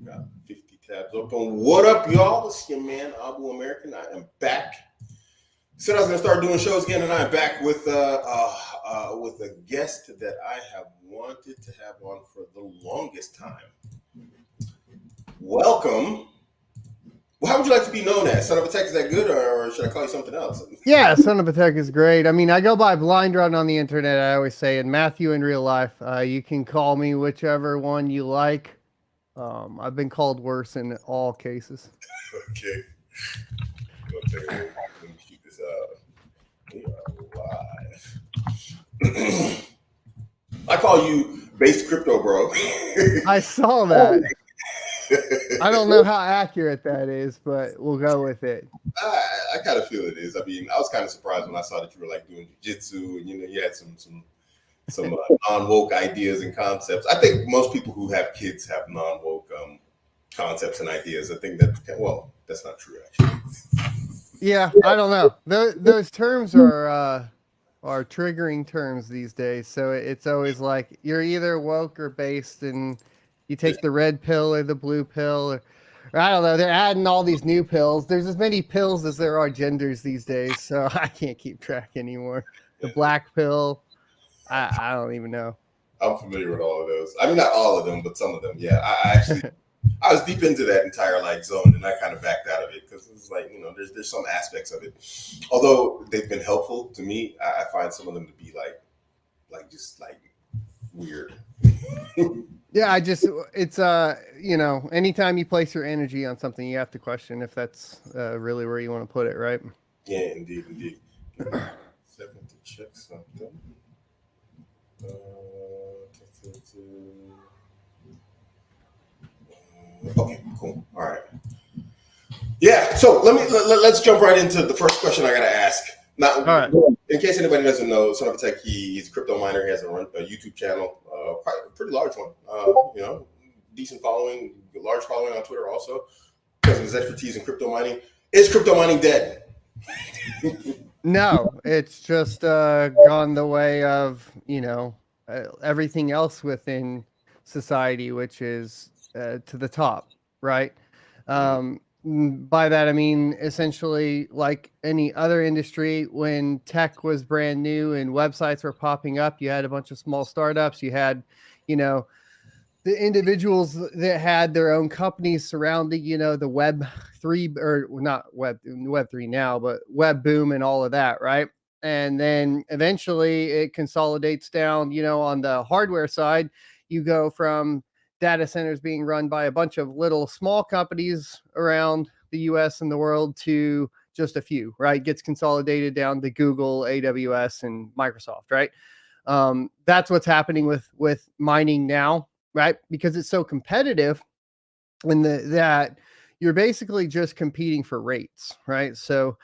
Got 50 tabs open. What up, y'all? It's your man, Abuamerican. I am back. Said I was gonna start doing shows again, and I'm back with a guest that I have wanted to have on for the longest time. Welcome. Well, how would you like to be known as? Son of a Tech, is that good, or should I call you something else? Yeah, Son of a Tech is great. I mean, I go by Blind Run on the internet, I always say, and Matthew in real life. You can call me whichever one you like. I've been called worse in all cases. Okay. Let me keep this we are live. I call you Base Crypto Bro. I saw that. I don't know how accurate that is, but we'll go with it. I kind of feel it is. I mean, I was kind of surprised when I saw that you were like doing jiu-jitsu, and you had some non-woke ideas and concepts. I think most people who have kids have non-woke concepts and ideas. I think that's not true actually. Yeah, I don't know. Those terms are triggering terms these days. So it's always like you're either woke or based, and you take the red pill or the blue pill, or I don't know. They're adding all these new pills. There's as many pills as there are genders these days, so I can't keep track anymore. The black pill, I don't even know. I'm familiar with all of those. I mean, not all of them, but some of them. Yeah, I was deep into that entire zone, and I kind of backed out of it because it's like, there's some aspects of it. Although they've been helpful to me, I find some of them to be just weird. Yeah, it's anytime you place your energy on something, you have to question if that's really where you want to put it, right? Yeah, indeed. Second to check something. Okay, cool. All right. Yeah, so let's jump right into the first question I gotta ask. Now, all right. In case anybody doesn't know, Son of a Tech, he's a crypto miner. He has a YouTube channel, quite a pretty large one. Decent following, large following on Twitter also because of his expertise in crypto mining. Is crypto mining dead? No, it's just gone the way of everything else within society, which is to the top, right? By that I mean essentially like any other industry. When tech was brand new and websites were popping up, you had a bunch of small startups. You had, the individuals that had their own companies surrounding, the Web 3, or not Web 3 now, but Web boom and all of that, right? And then eventually it consolidates down, on the hardware side. You go from data centers being run by a bunch of little small companies around the US and the world to just a few, right? Gets consolidated down to Google, AWS, and Microsoft, right? That's what's happening with mining now, right? Because it's so competitive, and that you're basically just competing for rates, right? So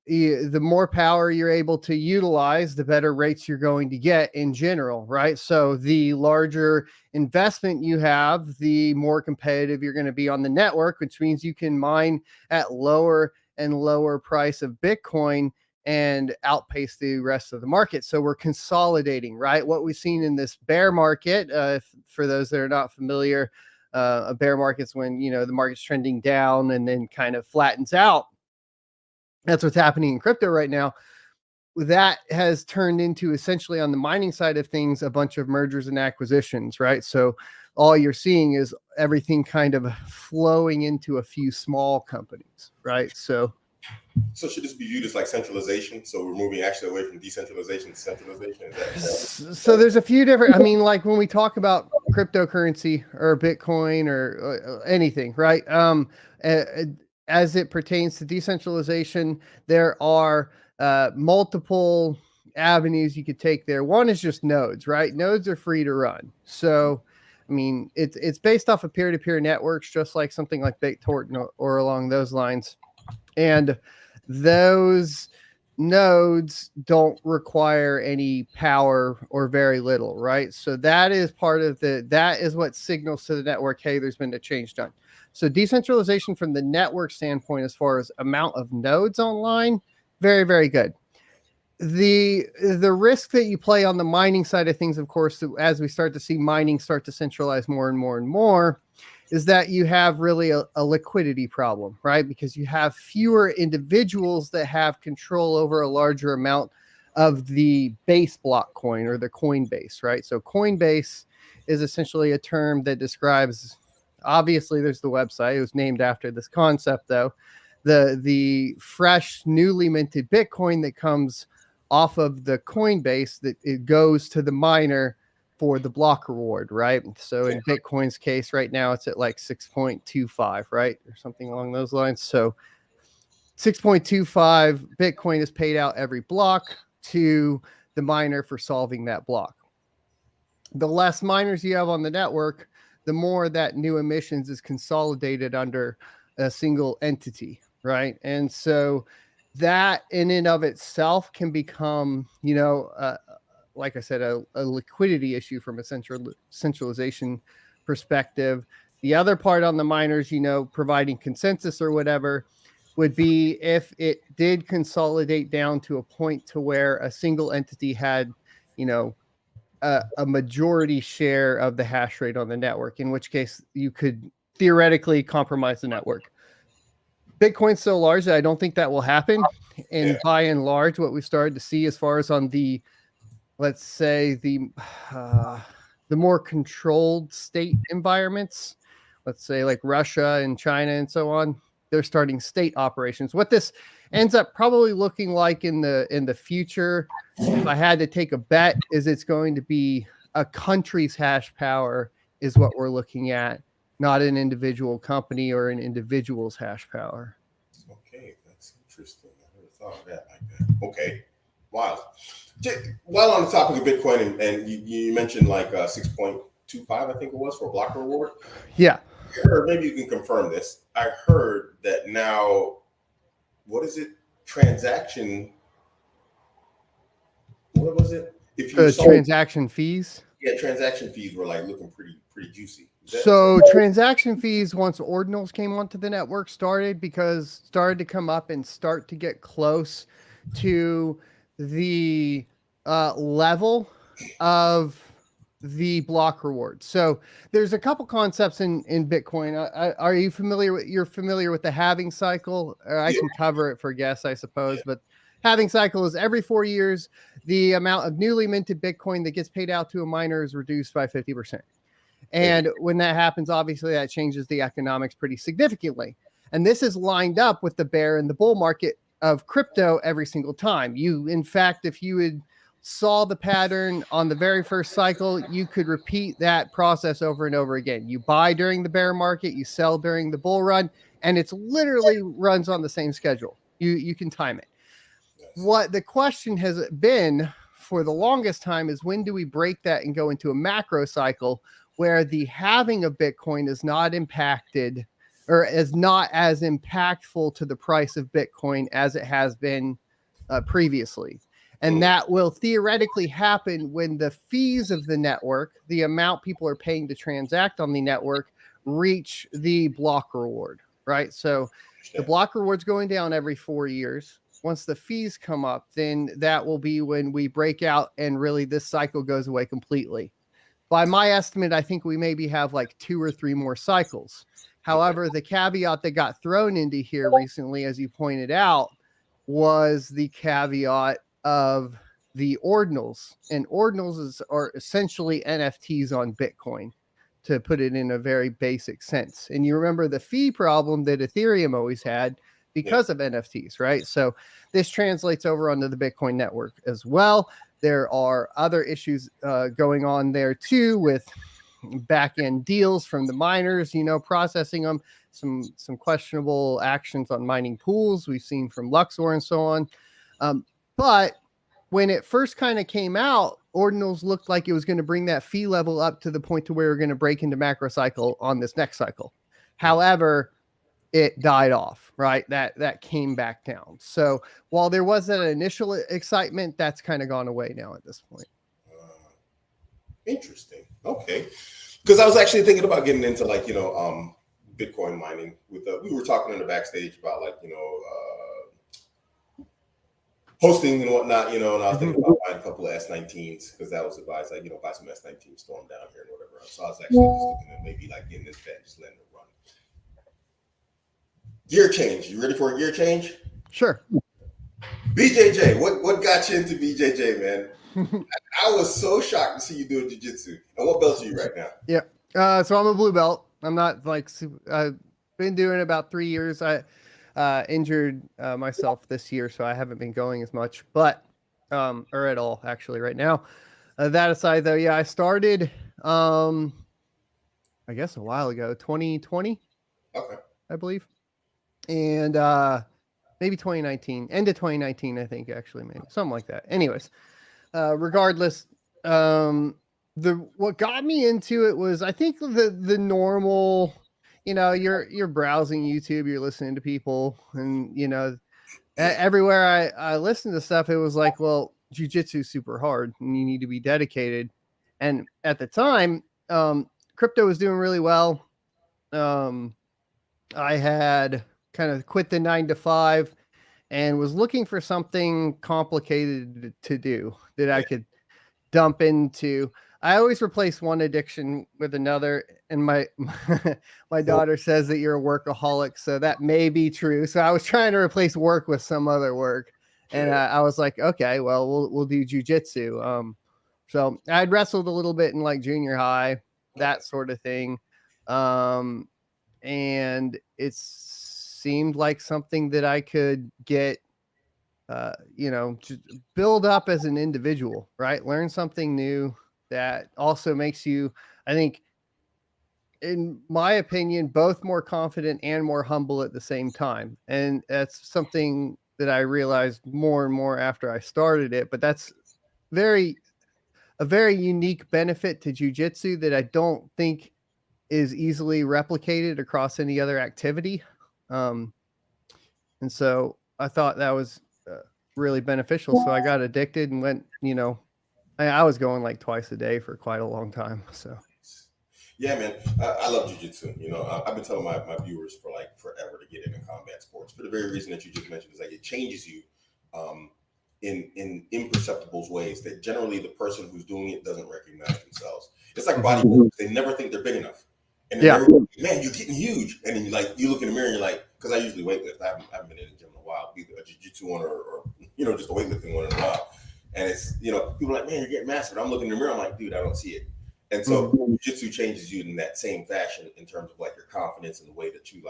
the more power you're able to utilize, the better rates you're going to get in general, right? So the larger investment you have, the more competitive you're going to be on the network, which means you can mine at lower and lower price of Bitcoin and outpace the rest of the market. So we're consolidating, right? What we've seen in this bear market, for those that are not familiar, a bear market's when, the market's trending down and then kind of flattens out. That's what's happening in crypto right now. That has turned into, essentially on the mining side of things, a bunch of mergers and acquisitions, right? So all you're seeing is everything kind of flowing into a few small companies, right? So should this be viewed as like centralization? So we're moving actually away from decentralization to centralization? So there's a few different, like when we talk about cryptocurrency or Bitcoin or anything, right? As it pertains to decentralization, there are multiple avenues you could take there. One is just nodes, right? Nodes are free to run. So, it's based off of peer-to-peer networks, just like something like BitTorrent or along those lines. And those nodes don't require any power or very little, right? So that is part of that is what signals to the network, hey, there's been a change done. So decentralization from the network standpoint, as far as amount of nodes online, very, very good. The risk that you play on the mining side of things, of course, as we start to see mining start to centralize more and more and more, is that you have really a liquidity problem, right? Because you have fewer individuals that have control over a larger amount of the base block coin or the coin base, right? So Coinbase is essentially a term that describes, obviously there's the website, it was named after this concept though, the fresh, newly minted Bitcoin that comes off of the Coinbase, that it goes to the miner for the block reward, right? So in Bitcoin's case right now, it's at like 6.25, right? Or something along those lines. So 6.25 Bitcoin is paid out every block to the miner for solving that block. The less miners you have on the network, the more that new emissions is consolidated under a single entity, right? And so that in and of itself can become, like I said, a liquidity issue from a centralization perspective. The other part on the miners, providing consensus or whatever, would be if it did consolidate down to a point to where a single entity had, a majority share of the hash rate on the network, in which case you could theoretically compromise the network. Bitcoin's so large that I don't think that will happen. And by and large, what we've started to see as far as on the, let's say, the more controlled state environments, let's say like Russia and China and so on, they're starting state operations. What this ends up probably looking like in the future, if I had to take a bet, is it's going to be a country's hash power is what we're looking at, not an individual company or an individual's hash power. Okay, that's interesting. I never thought of that like that. Okay, wow. While on the topic of Bitcoin, and you mentioned like 6.25, I think it was, for a block reward. Yeah. I heard, maybe you can confirm this. I heard that now, what is it? Transaction. What was it? If you transaction fees. Yeah, transaction fees were like looking pretty juicy. So transaction fees, once ordinals came onto the network, started to come up and start to get close to the level of the block reward. So there's a couple concepts in Bitcoin. Are you familiar with the halving cycle? I can cover it for guests, I suppose, but halving cycle is every 4 years, the amount of newly minted Bitcoin that gets paid out to a miner is reduced by 50%. And when that happens, obviously that changes the economics pretty significantly. And this is lined up with the bear and the bull market of crypto every single time. In fact, if you had saw the pattern on the very first cycle, you could repeat that process over and over again. You buy during the bear market, you sell during the bull run, and it's literally runs on the same schedule. You can time it. What the question has been for the longest time is, when do we break that and go into a macro cycle where the halving of Bitcoin is not impacted or is not as impactful to the price of Bitcoin as it has been previously? And that will theoretically happen when the fees of the network, the amount people are paying to transact on the network, reach the block reward, right? So the block reward's going down every 4 years. Once the fees come up, then that will be when we break out and really this cycle goes away completely. By my estimate, I think we maybe have like 2 or 3 more cycles. However, the caveat that got thrown into here recently, as you pointed out, was the caveat of the ordinals. And ordinals are essentially NFTs on Bitcoin, to put it in a very basic sense. And you remember the fee problem that Ethereum always had because of NFTs, right? So this translates over onto the Bitcoin network as well. There are other issues going on there too, with back-end deals from the miners, processing them, some questionable actions on mining pools we've seen from Luxor and so on. But when it first kind of came out, ordinals looked like it was going to bring that fee level up to the point to where we're going to break into macro cycle on this next cycle. However, it died off, right? That came back down. So while there was that initial excitement, that's kind of gone away now at this point. Interesting. Okay. Because I was actually thinking about getting into like, Bitcoin mining with, we were talking in the backstage about like, hosting and whatnot, and I was thinking about buying a couple of S19s because that was advised, like, buy some S19s, store them down here and whatever else. So I was actually just looking at maybe like getting this bed, just letting it run. Gear change. You ready for a gear change? Sure. BJJ. What got you into BJJ, man? I was so shocked to see you doing jiu-jitsu. And what belt are you right now? Yeah. So I'm a blue belt. I'm not like I've been doing it about 3 years. I injured myself this year, so I haven't been going as much, but or at all actually right now. That aside, though, yeah, I started I guess a while ago, 2020, Okay. I believe, and maybe 2019, end of 2019, I think, actually, maybe something like that. Anyways, regardless, what got me into it was, I think, the normal, you're browsing YouTube, you're listening to people, and everywhere I listened to stuff, it was like, well, jiu-jitsu is super hard and you need to be dedicated. And at the time, crypto was doing really well. I had kind of quit the 9 to 5 and was looking for something complicated to do that I could dump into. I always replace one addiction with another, and my daughter says that you're a workaholic, so that may be true. So I was trying to replace work with some other work, and I was like, okay, well, we'll do jujitsu. So I'd wrestled a little bit in like junior high, that sort of thing, and it seemed like something that I could get, just build up as an individual, right? Learn something new that also makes you, I think, in my opinion, both more confident and more humble at the same time. And that's something that I realized more and more after I started it. But that's a very unique benefit to jiu-jitsu that I don't think is easily replicated across any other activity. And so I thought that was really beneficial. So I got addicted and went, I was going like twice a day for quite a long time. So yeah, man, I love jiu-jitsu. I've been telling my viewers for like forever to get into combat sports for the very reason that you just mentioned. Is like it changes you in imperceptible ways that generally the person who's doing it doesn't recognize themselves. It's like bodybuilders; they never think they're big enough, and then man, you're getting huge, and then you look in the mirror and you're like, because I usually weightlift. I haven't been in the gym in a while, either a jiu-jitsu one or just a weightlifting one in a while. And it's, people are like, man, you're getting massive. I'm looking in the mirror, I'm like, dude, I don't see it. And so jiu-jitsu changes you in that same fashion in terms of like your confidence and the way that you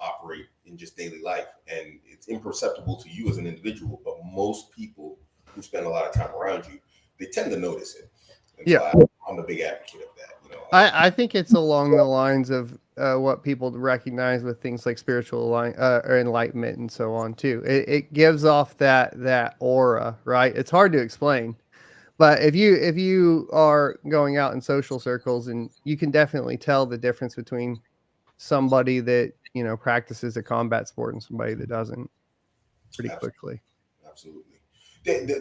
operate in just daily life. And it's imperceptible to you as an individual, but most people who spend a lot of time around you, they tend to notice it. And so I'm a big advocate of that. I think it's along the lines of what people recognize with things like spiritual or enlightenment and so on too. It gives off that aura, right? It's hard to explain, but if you are going out in social circles, and you can definitely tell the difference between somebody that practices a combat sport and somebody that doesn't pretty quickly. Absolutely.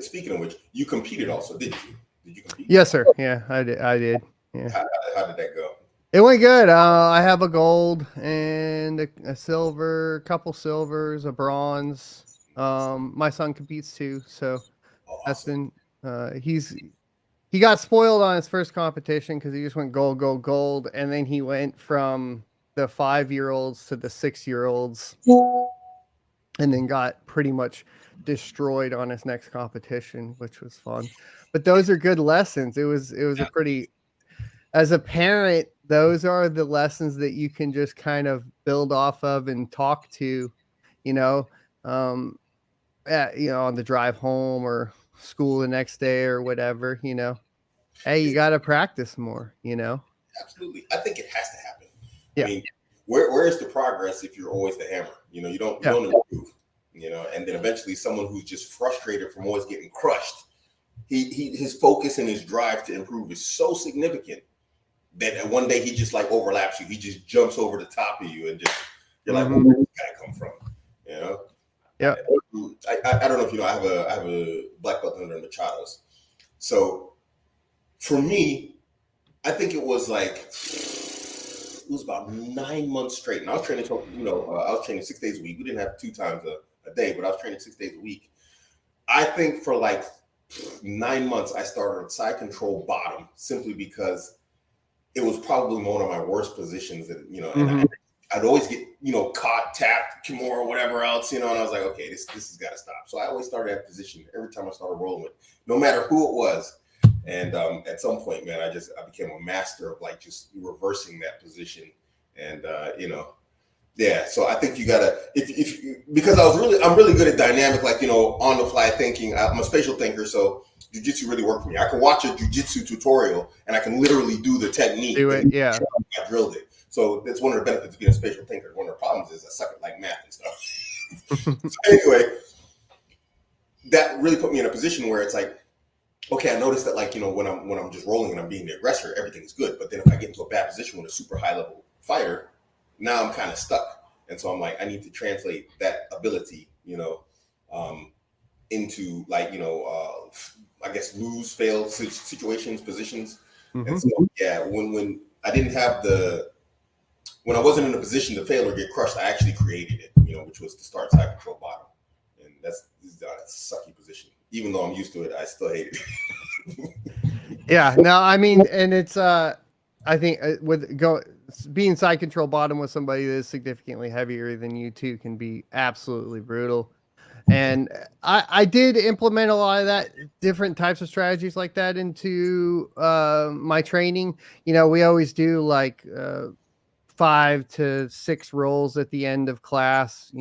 Speaking of which, you competed also, didn't you? Did you compete? Yes, sir. Yeah, I did. Yeah. How did that go? It went good. I have a gold and a silver, a couple silvers, a bronze. My son competes too, so that's been. He got spoiled on his first competition because he just went gold, and then he went from the 5-year-olds to the 6-year-olds, and then got pretty much destroyed on his next competition, which was fun. But those are good lessons. It was a pretty. As a parent, those are the lessons that you can just kind of build off of and talk to, on the drive home or school the next day or whatever, hey, you got to practice more, Absolutely. I think it has to happen. Yeah. I mean, where is the progress if you're always the hammer? You don't improve, and then eventually someone who's just frustrated from always getting crushed, his focus and his drive to improve is so significant that one day he just like overlaps you. He just jumps over the top of you, and just you're like, where did this guy come from? Yeah. I don't know if I have a black belt under Machados. So for me, I think it was about 9 months straight, and I was training. I was training 6 days a week. We didn't have 2 times a day, but I was training 6 days a week. I think for like 9 months, I started side control bottom simply because it was probably one of my worst positions that, and I'd always get, caught, tapped, Kimura, whatever else, and I was like, okay, this has got to stop. So I always started that position every time I started rolling with, no matter who it was. And at some point, man, I became a master of like just reversing that position. And, yeah, so I think you gotta because I'm really good at dynamic, like on the fly thinking. I'm a spatial thinker, so jiu-jitsu really worked for me. I can watch a jiu-jitsu tutorial and I can literally do the technique. Do it, yeah. I drilled it. So that's one of the benefits of being a spatial thinker. One of the problems is I suck at like math and stuff. So anyway, that really put me in a position where it's like, okay, I noticed that like when I'm just rolling and I'm being the aggressor, everything's good. But then if I get into a bad position with a super high level fighter, now I'm kind of stuck. And so I'm like, I need to translate that ability, into like, I guess lose, fail situations, positions. And so, yeah, when I didn't have when I wasn't in a position to fail or get crushed, I actually created it, which was to start side control bottom. And that's a sucky position. Even though I'm used to it, I still hate it. Yeah, no, I mean, and it's, I think being side control bottom with somebody that is significantly heavier than you too can be absolutely brutal. And I did implement a lot of that, different types of strategies like that into my training. We always do like 5 to 6 rolls at the end of class,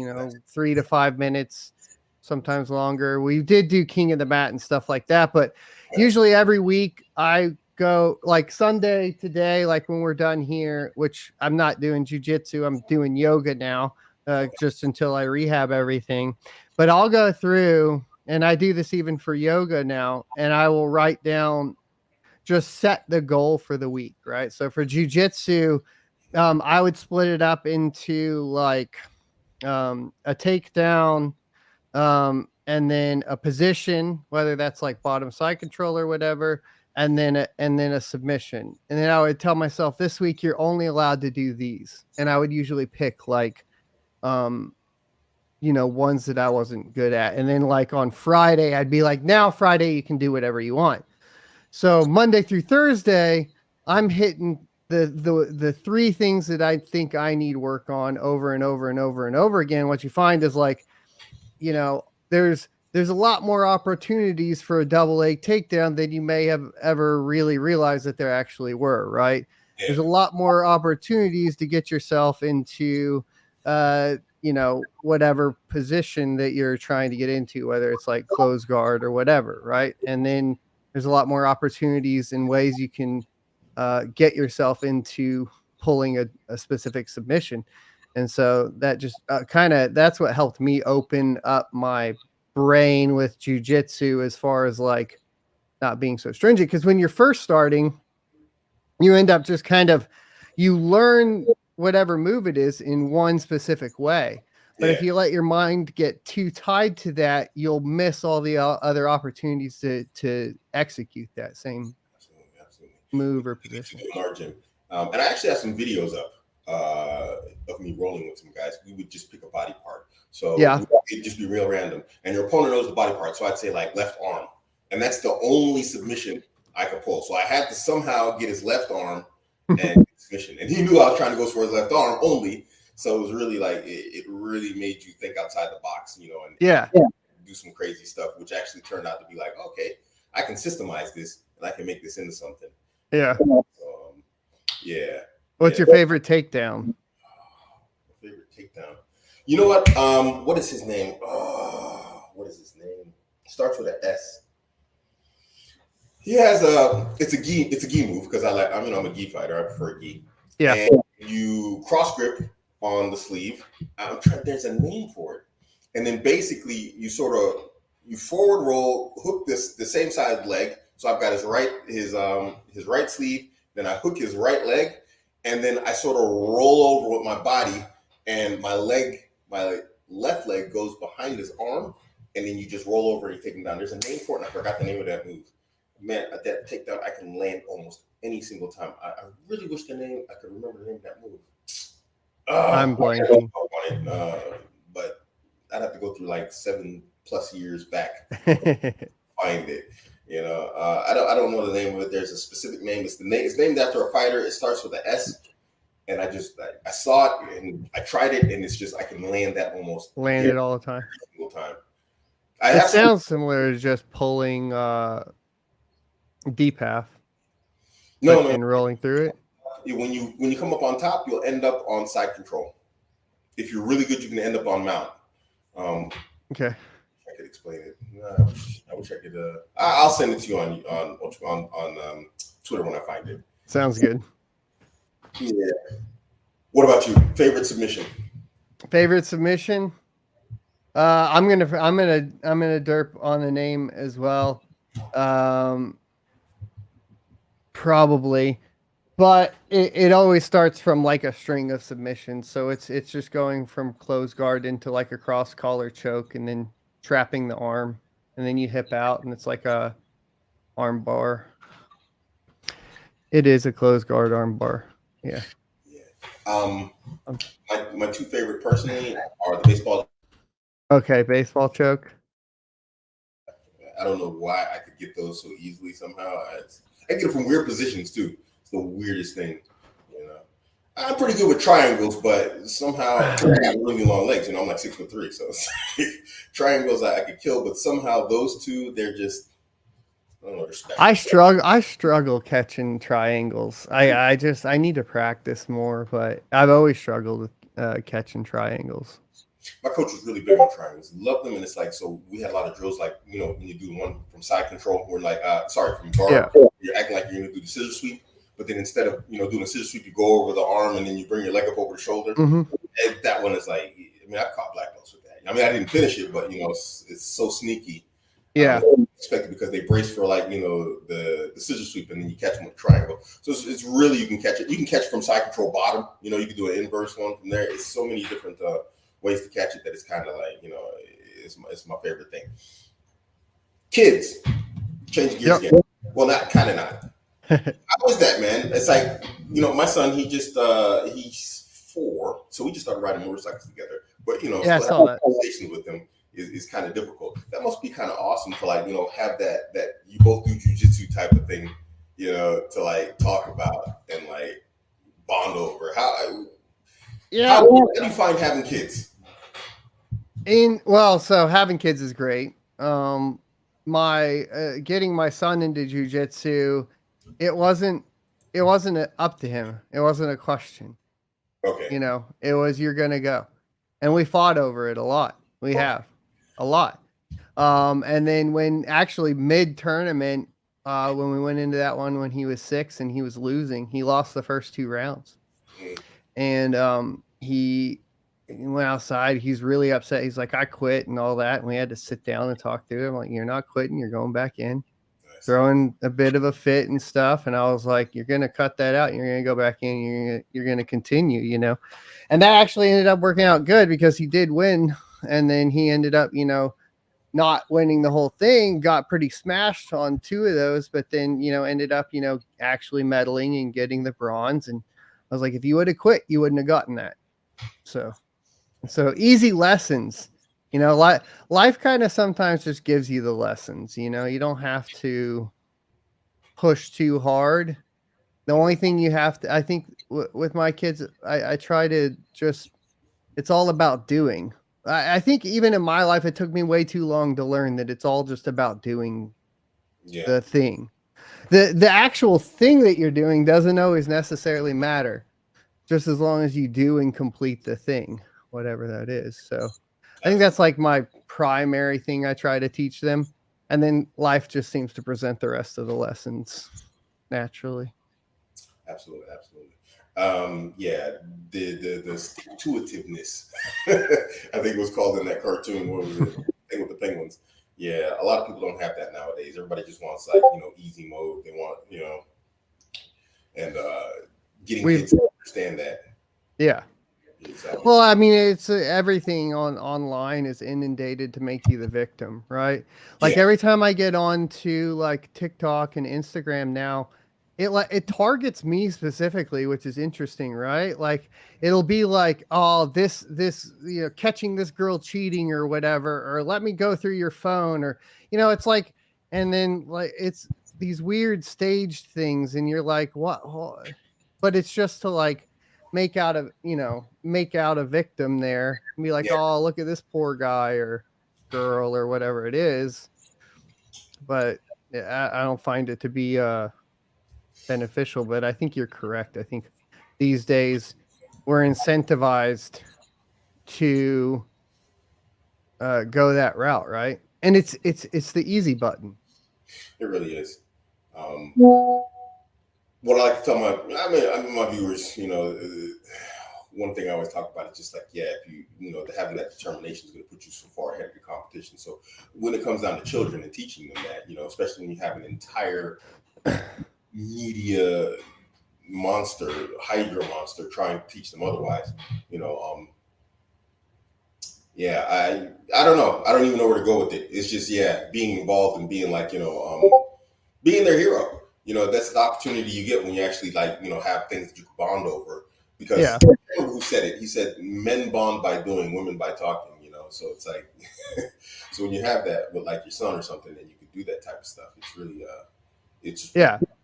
3 to 5 minutes, sometimes longer. We did do king of the mat and stuff like that, but usually every week I go like Sunday today, like when we're done here, which I'm not doing jiu-jitsu, I'm doing yoga now, just until I rehab everything. But I'll go through, and I do this even for yoga now, and I will write down, just set the goal for the week, right? So for jiu-jitsu, I would split it up into like a takedown, and then a position, whether that's like bottom side control or whatever, and then a submission. And then I would tell myself, this week you're only allowed to do these. And I would usually pick like ones that I wasn't good at. And then like on Friday, I'd be like, now Friday you can do whatever you want. So Monday through Thursday, I'm hitting the 3 things that I think I need work on over and over and over and over again. What you find is like, there's a lot more opportunities for a double leg takedown than you may have ever really realized that there actually were, right? Yeah. There's a lot more opportunities to get yourself into, whatever position that you're trying to get into, whether it's like close guard or whatever, right? And then there's a lot more opportunities and ways you can get yourself into pulling a specific submission. And so that just that's what helped me open up my brain with jiu-jitsu as far as like not being so stringent. Because when you're first starting, you end up just you learn whatever move it is in one specific way. But if you let your mind get too tied to that, you'll miss all the other opportunities to execute that same move or position. And I actually have some videos up of me rolling with some guys. We would just pick a body part. So it'd just be real random. And your opponent knows the body part. So I'd say like left arm. And that's the only submission I could pull. So I had to somehow get his left arm and submission. And he knew I was trying to go for his left arm only. So it was really like, it really made you think outside the box, and do some crazy stuff, which actually turned out to be like, okay, I can systemize this and I can make this into something. Yeah. Yeah. What's your favorite takedown? Favorite takedown. You know what? What is his name? What is his name? Starts with an S. He has it's a gi move because I'm a gi fighter. I prefer gi. Yeah. And you cross grip on the sleeve. There's a name for it. And then basically you forward roll, hook the same side leg. So I've got his right sleeve. Then I hook his right leg, and then I sort of roll over with my body, and my left leg goes behind his arm, and then you just roll over and you take him down. There's a name for it, and I forgot the name of that move. Man, that takedown I can land almost any single time. I really wish I could remember the name of that move. I'm blanking. But I'd have to go through like 7+ plus years back. Find it. You know, I don't know the name of it. There's a specific name. It's named after a fighter. It starts with an S. And I saw it and I tried it, and it's just I can land that almost it all the time. Single time. It sounds similar to just pulling deep half. And rolling through it. When you come up on top, you'll end up on side control. If you're really good, you can end up on mount. Okay. I could explain it. I wish I could. I'll send it to you on Twitter when I find it. Sounds good. Yeah. What about you? Favorite submission? Favorite submission? I'm gonna derp on the name as well. Probably, but it always starts from like a string of submissions. So it's just going from close guard into like a cross collar choke, and then trapping the arm, and then you hip out, and it's like a arm bar. It is a close guard arm bar. Yeah. My two favorite personally are the baseball. Okay, baseball choke. I don't know why I could get those so easily somehow. I get it from weird positions too. It's the weirdest thing, you know. I'm pretty good with triangles, but somehow I got really long legs. You know, I'm like 6'3", so triangles I could kill, but somehow those two, they're just I don't know. I struggle catching triangles. I need to practice more, but I've always struggled with catching triangles. My coach was really big on triangles. He loved them, and it's like, so we had a lot of drills, like, you know, when you do one from side control, we're like, from guard, you're acting like you're going to do the scissor sweep, but then instead of, you know, doing a scissor sweep, you go over the arm, and then you bring your leg up over the shoulder. And that one is like, I mean, I've caught black belts with that. I mean, I didn't finish it, but, you know, it's so sneaky. Yeah. Expected because they brace for, like, you know, the scissor sweep, and then you catch them with triangle. So it's really, you can catch it. You can catch from side control bottom. You know, you can do an inverse one from there. It's so many different ways to catch it that it's kind of like, you know, it's my favorite thing. Kids, change gears again. Well, not. How is that, man? It's like, you know, my son, he's 4, so we just started riding motorcycles together. But, you know, I saw that. Conversation with him is kind of difficult. That must be kind of awesome to, like, you know, have that you both do jiu-jitsu type of thing, you know, to like talk about and like bond over. How do you find having kids? So having kids is great. My getting my son into jiu-jitsu, it wasn't up to him. It wasn't a question. Okay. You know, it was, you're gonna go, and we fought over it a lot. We have a lot. And then when actually mid tournament, when we went into that one when he was 6 and he was losing, he lost the first 2 rounds, and he went outside. He's really upset. He's like, I quit and all that. And we had to sit down and talk to him. Like, you're not quitting. You're going back in, throwing a bit of a fit and stuff. And I was like, you're going to cut that out. You're going to go back in. You're going to continue, you know. And that actually ended up working out good because he did win. And then he ended up, you know, not winning the whole thing, got pretty smashed on 2 of those, but then, you know, ended up, you know, actually medaling and getting the bronze. And I was like, if you would have quit, you wouldn't have gotten that. So easy lessons, you know, life kind of sometimes just gives you the lessons, you know, you don't have to push too hard. The only thing you have to, I think with my kids, I try to just, it's all about doing. I think even in my life, it took me way too long to learn that it's all just about doing the thing. The actual thing that you're doing doesn't always necessarily matter, just as long as you do and complete the thing, whatever that is. So I think that's like my primary thing I try to teach them. And then life just seems to present the rest of the lessons naturally. Absolutely. The stick-to-itiveness, I think it was called in that cartoon. What was it? Thing with the penguins. Yeah, a lot of people don't have that nowadays. Everybody just wants, like, you know, easy mode. They want, you know, and getting kids to understand that. Yeah. Exactly. Well, I mean, it's everything online is inundated to make you the victim, right? Like every time I get on to like TikTok and Instagram now, it targets me specifically, which is interesting, right? Like it'll be like, oh, this catching this girl cheating or whatever, or let me go through your phone, or it's like, and then like it's these weird staged things, and you're like, what? But it's just to like make out a victim there and be like, Yeah. oh, look at this poor guy or girl or whatever it is. But I don't find it to be beneficial, but I think you're correct. I think these days we're incentivized to go that route, right? And it's the easy button. It really is. What I like to tell my viewers, one thing I always talk about is just like, yeah, if having that determination is going to put you so far ahead of the competition. So when it comes down to children and teaching them that, especially when you have an entire media monster, hydra monster, trying to teach them otherwise, yeah, I don't know. I don't even know where to go with it. It's just, being involved and being like, being their hero. That's the opportunity you get when you actually have things that you can bond over. Because I don't remember who said it. He said, "Men bond by doing, women by talking." So it's like, so when you have that with like your son or something, and you can do that type of stuff, it's really,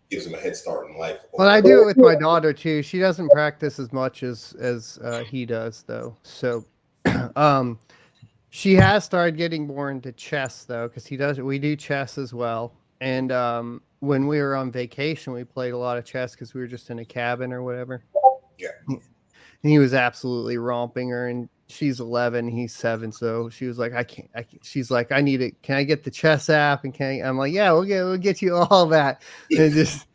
gives them a head start in life. Well, I do it with my daughter too. She doesn't practice as much as he does, though. So, she has started getting more into chess though, because we do chess as well. And when we were on vacation, we played a lot of chess because we were just in a cabin or whatever. Yeah. And he was absolutely romping her, and she's 11, he's 7. So she was like, I can't. She's like, I need it. Can I get the chess app? And I'm like, yeah, we'll get you all that, and just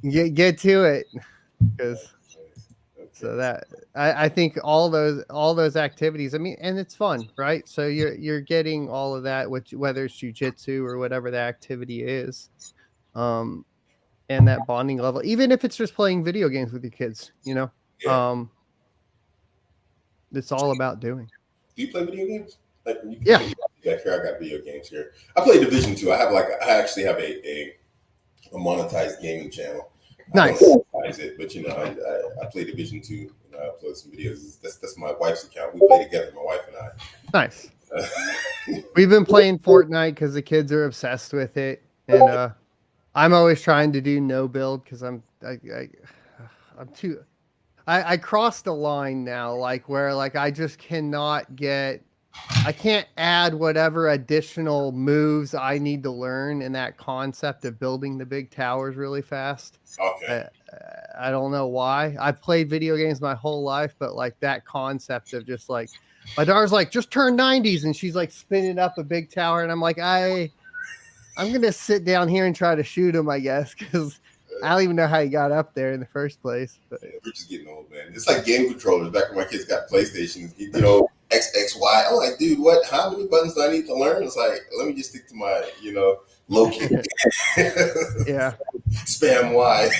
get to it. Because so that I think all those activities, I mean, and it's fun, right? So you're getting all of that, whether it's jiu-jitsu or whatever the activity is, and that bonding level, even if it's just playing video games with your kids, it's all about doing. Do you play video games? Like yeah. Back here, I got video games here. I play Division 2. I actually have a monetized gaming channel. Nice. I don't monetize it, but I play Division 2. I upload some videos. That's my wife's account. We play together, my wife and I. Nice. We've been playing Fortnite because the kids are obsessed with it, and I'm always trying to do no build because I crossed a line now, like where like I just I can't add whatever additional moves I need to learn in that concept of building the big towers really fast. Okay. I don't know why. I've played video games my whole life, but like that concept of just like, my daughter's like, just turn 90s, and she's like spinning up a big tower, and I'm like, I'm gonna sit down here and try to shoot him, I guess, because I don't even know how he got up there in the first place. But we're just getting old, man. It's like game controllers. Back when my kids got PlayStations, X, X, Y. I'm like, dude, what? How many buttons do I need to learn? It's like, let me just stick to my, low key. Yeah. Spam Y.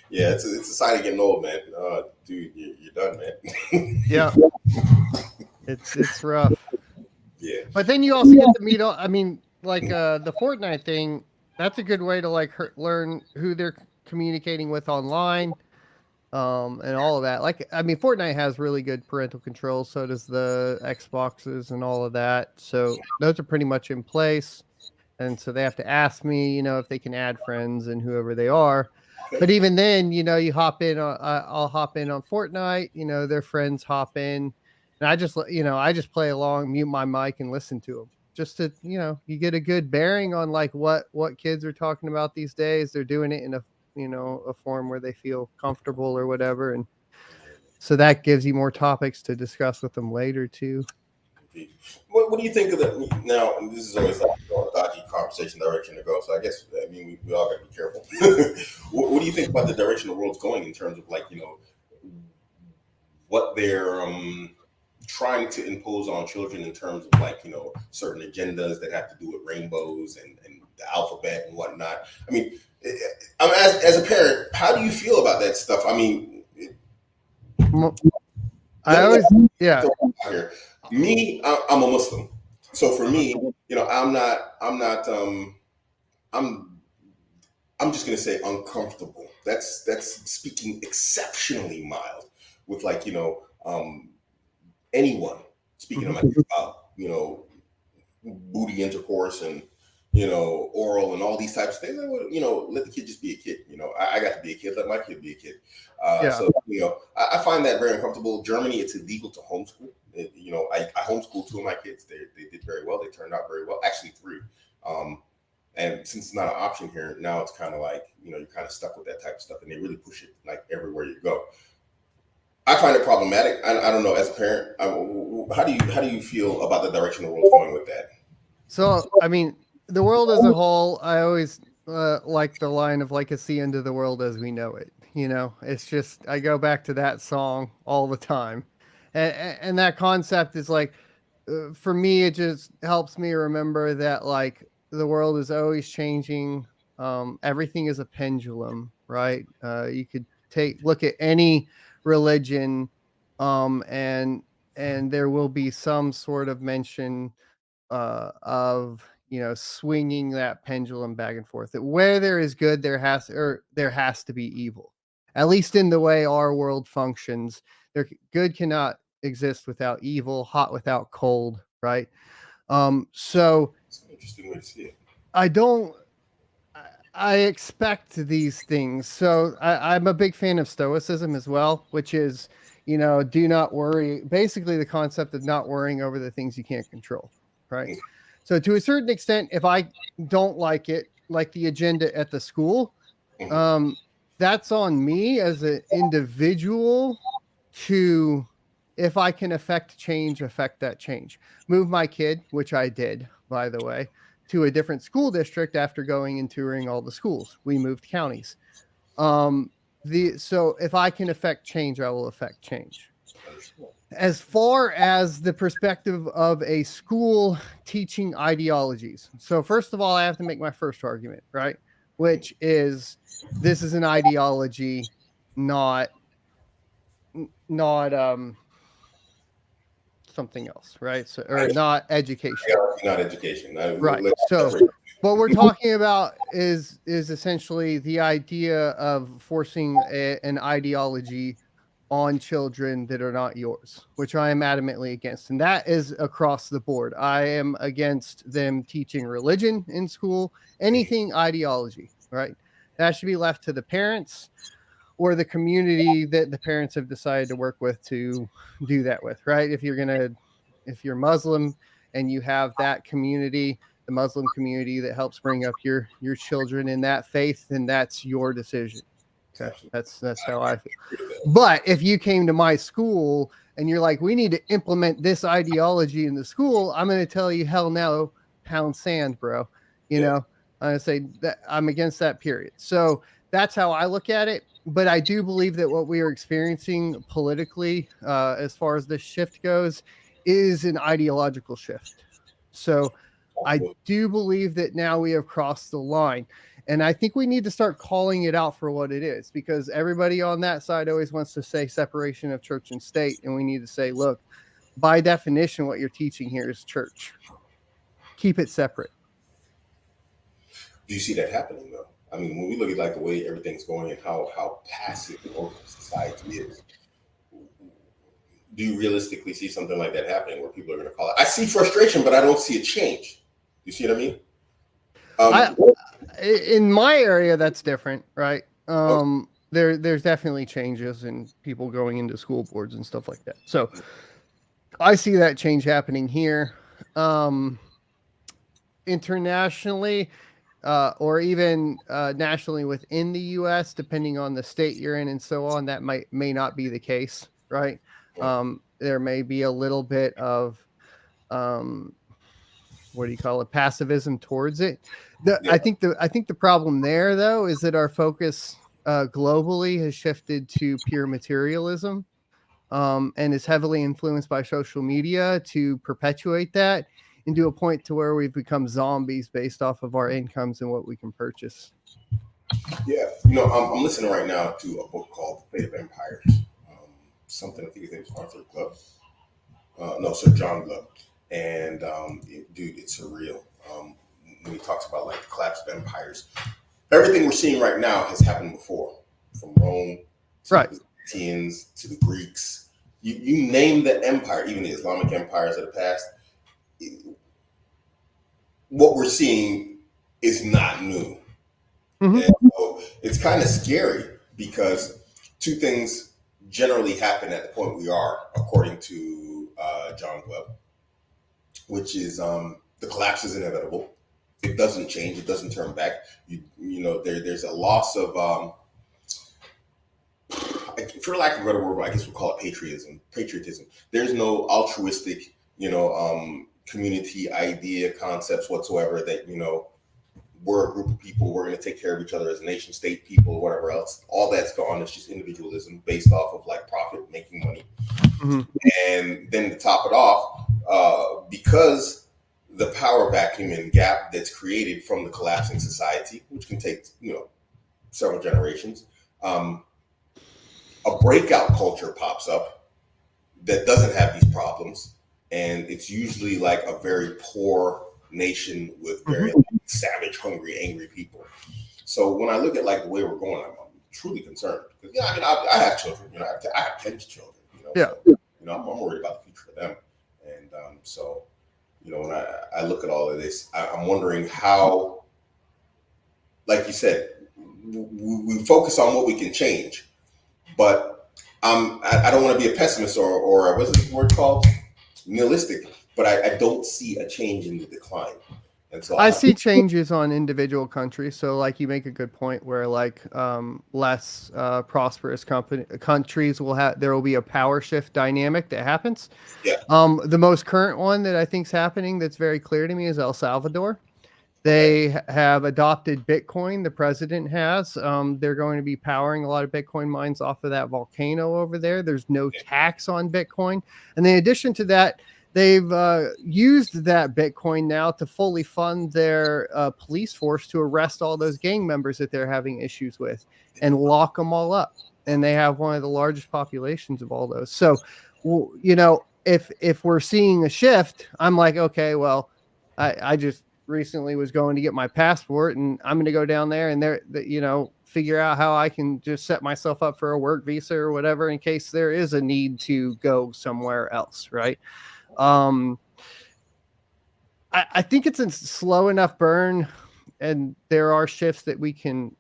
Yeah, it's a sign of getting old, man. Dude, you're done, man. Yeah. It's rough. Yeah. But then you also get to meet, I mean, like the Fortnite thing, that's a good way to like learn who they're communicating with online, and all of that. Like, I mean, Fortnite has really good parental controls, so does the Xboxes and all of that. So those are pretty much in place. And so they have to ask me, if they can add friends and whoever they are. But even then, you hop in, I'll hop in on Fortnite, their friends hop in, and I just play along, mute my mic and listen to them. Just to, you get a good bearing on like what kids are talking about these days. They're doing it in a form where they feel comfortable or whatever. And so that gives you more topics to discuss with them later too. What do you think of that? Now, this is always like a dodgy conversation direction to go. So I guess, we all got to be careful. What do you think about the direction the world's going in terms of like, what they're trying to impose on children in terms of like, certain agendas that have to do with rainbows and the alphabet and whatnot? I mean, as a parent, how do you feel about that stuff? I mean, me, I'm a Muslim. So for me, I'm I'm just gonna say uncomfortable. That's speaking exceptionally mild with like, anyone speaking to my kids about, booty intercourse and, oral and all these types of things. Let the kid just be a kid. I got to be a kid. Let my kid be a kid. Yeah. So, I find that very uncomfortable. Germany, it's illegal to homeschool. I homeschooled two of my kids. They did very well. They turned out very well. Actually, three. And since it's not an option here, now it's kind of like, you're kind of stuck with that type of stuff, and they really push it like everywhere you go. I find it problematic. I don't know, as a parent, how do you feel about the direction the world's going with that? So, I mean, the world as a whole, I always like the line of like, it's the end of the world as we know it. It's just, I go back to that song all the time. And that concept is like, for me, it just helps me remember that like the world is always changing. Everything is a pendulum, right? You could look at any religion, and there will be some sort of mention of swinging that pendulum back and forth. That where there is good, there has to be evil. At least in the way our world functions, good cannot exist without evil, hot without cold, right? So It's an interesting way to see it. I expect these things. So I'm a big fan of Stoicism as well, which is, do not worry. Basically, the concept of not worrying over the things you can't control, right? So to a certain extent, if I don't like it, like the agenda at the school, that's on me as an individual to, if I can affect that change. Move my kid, which I did, by the way, to a different school district after going and touring all the schools. We moved counties. So if I can affect change, I will affect change. As far as the perspective of a school teaching ideologies. So first of all, I have to make my first argument, right? Which is, this is an ideology, not something else, right? So, or not education. Not education. Right. So what we're talking about is essentially the idea of forcing an ideology on children that are not yours, which I am adamantly against. And that is across the board. I am against them teaching religion in school, anything ideology, right? That should be left to the parents or the community that the parents have decided to work with to do that with, right? If you're Muslim and you have that community, the Muslim community that helps bring up your children in that faith, then that's your decision. Okay. That's how I feel. But if you came to my school and you're like, we need to implement this ideology in the school, I'm going to tell you, hell no, pound sand, bro. I'm going to say that I'm against that, period. So that's how I look at it. But I do believe that what we are experiencing politically, as far as this shift goes, is an ideological shift. So I do believe that now we have crossed the line. And I think we need to start calling it out for what it is, because everybody on that side always wants to say separation of church and state. And we need to say, look, by definition, what you're teaching here is church. Keep it separate. Do you see that happening, though? I mean, when we look at like the way everything's going and how passive the local society is, do you realistically see something like that happening where people are going to call it? I see frustration, but I don't see a change. You see what I mean? In my area, that's different, right? There's definitely changes in people going into school boards and stuff like that. So I see that change happening here. Internationally, or even nationally within the U.S., depending on the state you're in and so on, that may not be the case, right? There may be a little bit of what do you call it, passivism towards it. I think the problem there, though, is that our focus globally has shifted to pure materialism, and is heavily influenced by social media to perpetuate that, and to a point to where we've become zombies based off of our incomes and what we can purchase. Yeah, I'm listening right now to a book called The Fate of Empires. Something, I think his name is Arthur Gluck. No, Sir John Gluck. And dude, it's surreal. When he talks about like the collapse of empires, everything we're seeing right now has happened before, from Rome to Right. the Byzantines to the Greeks. You name the empire, even the Islamic empires of the past. What we're seeing is not new. Mm-hmm. And so it's kind of scary because two things generally happen at the point we are, according to John Webb, which is the collapse is inevitable. It doesn't change. It doesn't turn back. There's a loss of, for lack of a better word, I guess we'll call it patriotism. There's no altruistic, community idea, concepts whatsoever that, we're a group of people, we're going to take care of each other as nation state people or whatever else. All that's gone. It's just individualism based off of like profit, making money. Mm-hmm. And then to top it off, because the power vacuum and gap that's created from the collapsing society, which can take, several generations, a breakout culture pops up that doesn't have these problems. And it's usually like a very poor nation with very savage, hungry, angry people. So when I look at like the way we're going, I'm truly concerned. Because I have children. I have 10 children. So, I'm worried about the future for them. And so, when I look at all of this, I'm wondering how, like you said, we focus on what we can change, but I don't want to be a pessimist or what's the word called? Nihilistic. But I don't see a change in the decline. And so I see changes on individual countries. So like you make a good point where like less prosperous countries there will be a power shift dynamic that happens. Yeah. The most current one that I think is happening that's very clear to me is El Salvador. They have adopted Bitcoin. The president has. They're going to be powering a lot of Bitcoin mines off of that volcano over there. There's no tax on Bitcoin. And in addition to that, they've used that Bitcoin now to fully fund their police force to arrest all those gang members that they're having issues with and lock them all up. And they have one of the largest populations of all those. So, if we're seeing a shift, I'm like, okay, well, I just recently was going to get my passport and I'm going to go down there and figure out how I can just set myself up for a work visa or whatever in case there is a need to go somewhere else. Right. I think it's a slow enough burn and there are shifts that we can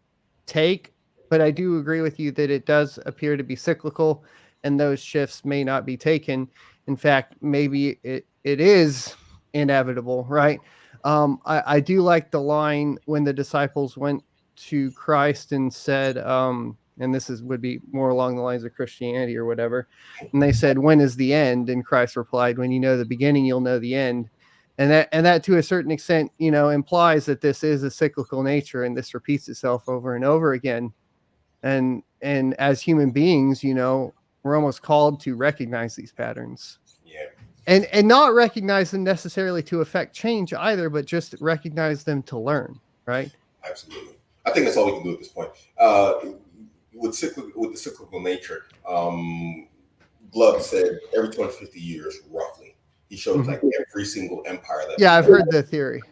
take, but I do agree with you that it does appear to be cyclical and those shifts may not be taken. In fact, maybe it is inevitable, right? I do like the line when the disciples went to Christ and said, and this would be more along the lines of Christianity or whatever. And they said, when is the end? And Christ replied, when you know the beginning, you'll know the end. And that to a certain extent, implies that this is a cyclical nature and this repeats itself over and over again. And as human beings, we're almost called to recognize these patterns. Yeah. And not recognize them necessarily to affect change either, but just recognize them to learn, right? Absolutely. I think that's all we can do at this point. With the cyclical nature, Glove said every 250 years, roughly. He showed like every single empire that. Yeah, I've heard the theory.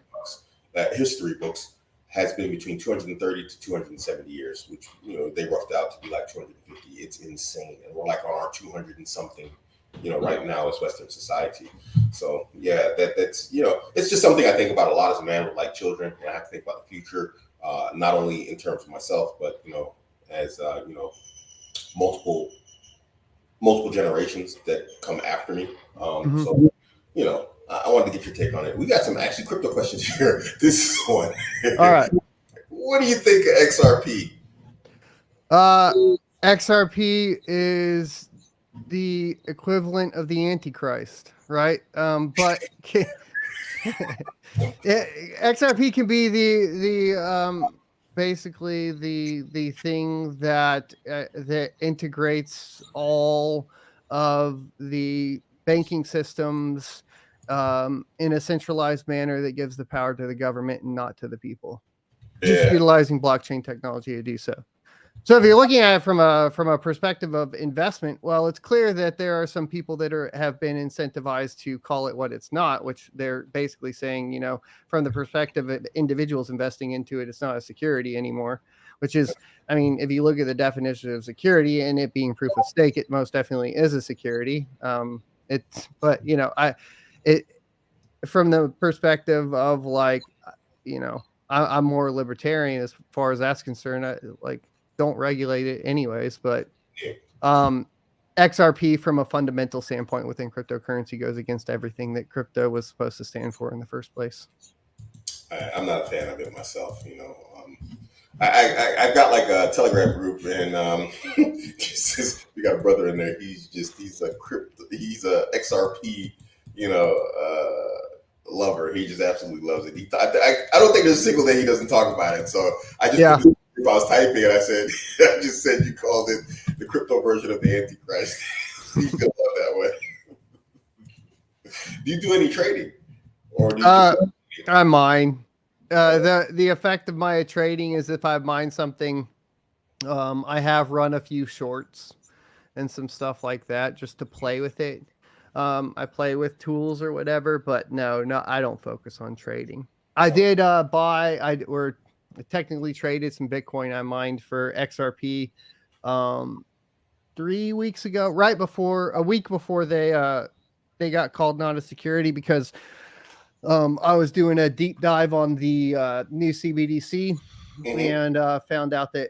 That history books has been between 230 to 270 years, which they roughed out to be like 250. It's insane, and we're like on our 200 and something. Right now as Western society. So yeah, that's it's just something I think about a lot as a man with like children, and I have to think about the future, not only in terms of myself, but as multiple generations that come after me. So I wanted to get your take on it. We got some actually crypto questions here. This is one. All right. What do you think of XRP? XRP is the equivalent of the Antichrist, right? But XRP can be the basically the thing that integrates all of the banking systems in a centralized manner that gives the power to the government and not to the people. Just utilizing blockchain technology to do so. So if you're looking at it from a perspective of investment, well, it's clear that there are some people that have been incentivized to call it what it's not, which they're basically saying, from the perspective of individuals investing into it, it's not a security anymore, which is, I mean, if you look at the definition of security and it being proof of stake, it most definitely is a security. From the perspective of I'm more libertarian as far as that's concerned. I don't regulate it anyways, but XRP from a fundamental standpoint within cryptocurrency goes against everything that crypto was supposed to stand for in the first place. I'm not a fan of it myself. I've got like a Telegram group, and we got a brother in there. He's a XRP, lover. He just absolutely loves it. I don't think there's a single day he doesn't talk about it. So I just if I was typing and I just said you called it the crypto version of the Antichrist. He's gonna love that way. Do you do any trading, or do you I mine? The effect of my trading is if I mine something, I have run a few shorts and some stuff like that just to play with it. I play with tools or whatever, but no, I don't focus on trading. I did technically traded some Bitcoin I mined for XRP 3 weeks ago, a week before they got called not a security, because I was doing a deep dive on the new CBDC and found out that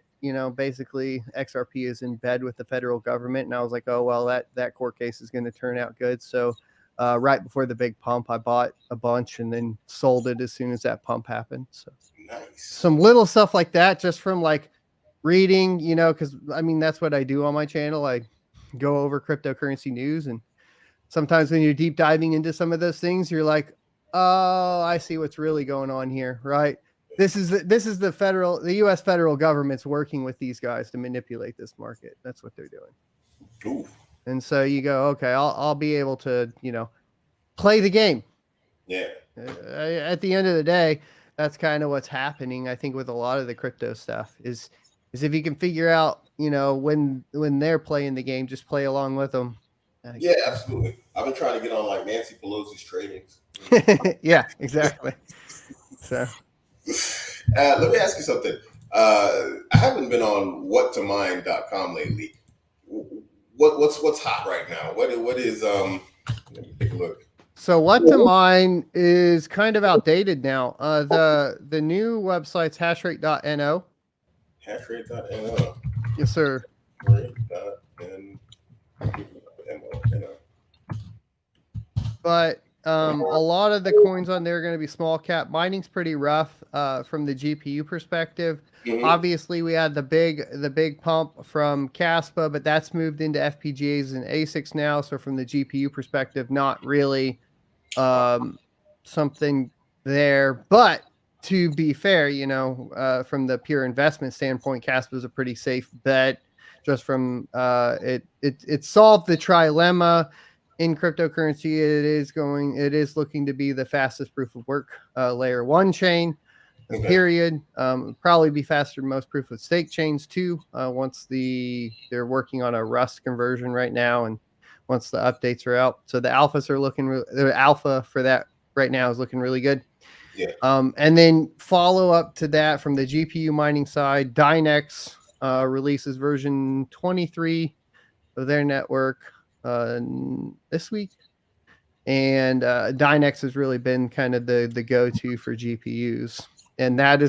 basically XRP is in bed with the federal government, and I was like, oh well, that court case is going to turn out good. So right before the big pump, I bought a bunch and then sold it as soon as that pump happened. So nice. Some little stuff like that, just from reading, because I mean that's what I do on my channel. I go over cryptocurrency news, and sometimes when you're deep diving into some of those things, you're like, oh, I see what's really going on here, right? This is the U.S. federal government's working with these guys to manipulate this market. That's what they're doing. Ooh. And so you go, okay, I'll be able to, play the game. Yeah. At the end of the day, that's kind of what's happening. I think with a lot of the crypto stuff is if you can figure out, when they're playing the game, just play along with them. Yeah, absolutely. I've been trying to get on Nancy Pelosi's tradings. Yeah, exactly. So. Let me ask you something. I haven't been on whattomine.com lately. What's hot right now? What is let me take a look. So what to mine is kind of outdated now. The new website's hashrate.no. Hashrate.no. Yes, sir. But a lot of the coins on there are going to be small cap. Mining's pretty rough from the GPU perspective. Mm-hmm. Obviously, we had the big pump from Caspa, but that's moved into FPGAs and ASICs now. So from the GPU perspective, not really something there. But to be fair, from the pure investment standpoint, Caspa is a pretty safe bet. Just from it solved the trilemma. In cryptocurrency, it is looking to be the fastest proof of work layer 1 chain, period. Probably be faster than most proof of stake chains too. Once they're working on a Rust conversion right now, and once the updates are out, so the alpha for that right now is looking really good. Yeah. And then follow up to that from the GPU mining side, Dynex releases version 23 of their network this week, and Dynex has really been kind of the go-to for GPUs, and that